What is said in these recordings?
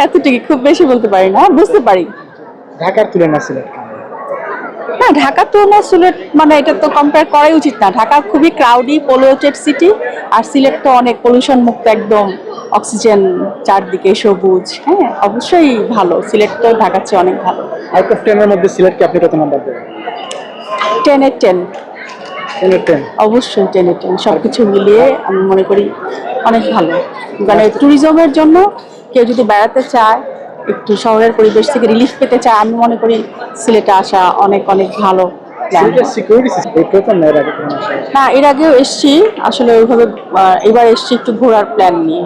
এতটুকু, খুব বেশি বলতে পারি না, বুঝতে পারি। ঢাকার তুলনা সিলেট না, ঢাকার তুলনায় সিলেট মানে এটা তো কম্পেয়ার করাই উচিত না। ঢাকা খুবই ক্রাউডি পলিউটেড সিটি, আর সিলেট তো অনেক পলিউশন মুক্ত, একদম অক্সিজেন চারদিকে সবুজ। হ্যাঁ, অবশ্যই ভালো, সিলেট তো ঢাকার চেয়ে অনেক ভালো। আউট অফ 10 এর মধ্যে সিলেটকে আপনি কত নাম্বার দেবেন? 10/10। 10 এর 10। অবশ্যই 10/10, সবকিছু মিলিয়ে আমি মনে করি অনেক ভালো। মানে ট্যুরিজমের জন্য কেউ যদি বেড়াতে চায়, একটু শহরের পরিবেশ থেকে রিলিফ পেতে চায়, আমি মনে করি সিলেটে আসা অনেক অনেক ভালো প্ল্যান। সিলেটের সিকিউরিটি সিস্টেম এই প্রথম না এর আগে কোনো আসা? না, এর আগেও এসছি আসলে ওইভাবে। এবার এসছি একটু ঘোরার প্ল্যান নিয়ে।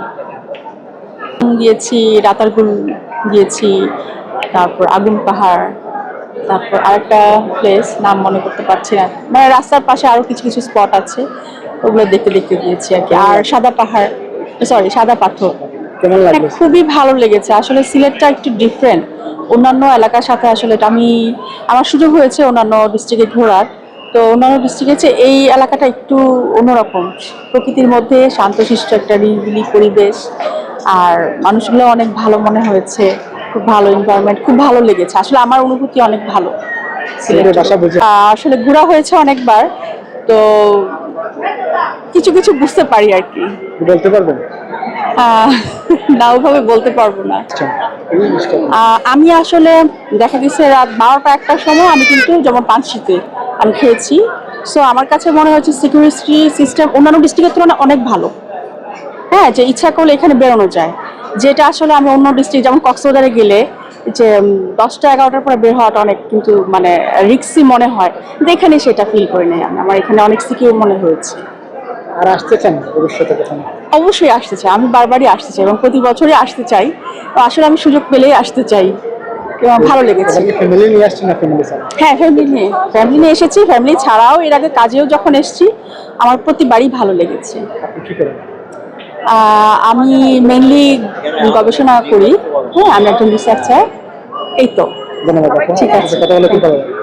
গিয়েছি রাতারগুল, গিয়েছি, তারপর আগুন পাহাড়, তারপর আরেকটা প্লেস নাম মনে করতে পারছি না, মানে রাস্তার পাশে আরো কিছু কিছু স্পট আছে, ওগুলো দেখতে দেখতে গিয়েছি আর কি। আর সাদা পাহাড়, সরি সাদা পাথর, কেমন মানে লাগলো? খুবই ভালো লেগেছে। আসলে সিলেটটা একটু ডিফারেন্ট অন্যান্য এলাকার সাথে। আসলে এটা আমার সুযোগ হয়েছে অন্যান্য ডিস্ট্রিক্টে ঘোরার, তো অন্যান্য ডিস্ট্রিক্টের চেয়ে এই এলাকাটা একটু অন্যরকম। প্রকৃতির মধ্যে শান্তশিষ্ট একটা নিরিবিলি পরিবেশ, আর মানুষগুলো অনেক ভালো মনে হয়েছে। খুব ভালো এনভায়রনমেন্ট, খুব ভালো লেগেছে। আসলে আমার অনুভূতি অনেক ভালো সিলেটের সিলেটে। ভাষা বুঝে আসলে ঘোরা হয়েছে অনেকবার, তো কিছু কিছু বুঝতে পারি আর কি। বলতে পারবেন? আহ, না, ওভাবে বলতে পারবো না। আচ্ছা, এই জিনিসটা আমি আসলে দেখা গেছে রাত 12টা-1টার সময় আমি কিন্তু যেমন পানশিতে আমি খেয়েছি। সো আমার কাছে মনে হচ্ছে সিকিউরিটি সিস্টেম অন্যান্য ডিস্ট্রিক্টের তুলনায় অনেক ভালো। হ্যাঁ, যে ইচ্ছা করলে এখানে বেরোনো যায়, যেটা আসলে আমি অন্য ডিস্ট্রিক্ট যেমন কক্সবাজারে গেলে যে 10টা-11টার পরে বের হওয়াটা অনেক কিন্তু মানে রিস্কি মনে হয়, কিন্তু এখানে সেটা ফিল করে নেই আমি। আমার এখানে অনেক সিকিউর মনে হয়েছে। আর আসতে চান ভবিষ্যতে কখনো? অবশ্যই আসতে চাই, আমি বারবারই আসতে চাই এবং প্রতি বছরই আসতে চাই। তো আসলে আমি সুযোগ পেলেই আসতে চাই, এবং ভালো লেগেছে। এবার কি ফ্যামিলি নিয়ে আসছেন না ফ্যামিলি ছাড়া? হ্যাঁ, ফ্যামিলি নিয়ে এসেছি। ফ্যামিলি ছাড়াও এর আগে কাজেও যখন এসেছি, আমার প্রতিবারই ভালো লেগেছে। আপনি কি করেন? আমি মেইনলি গবেষণা করি। হ্যাঁ, আমি একজন রিসার্চার। এই তো। ধন্যবাদ আপু। ঠিক আছে। কথা বলে খুব ভালো লাগলো।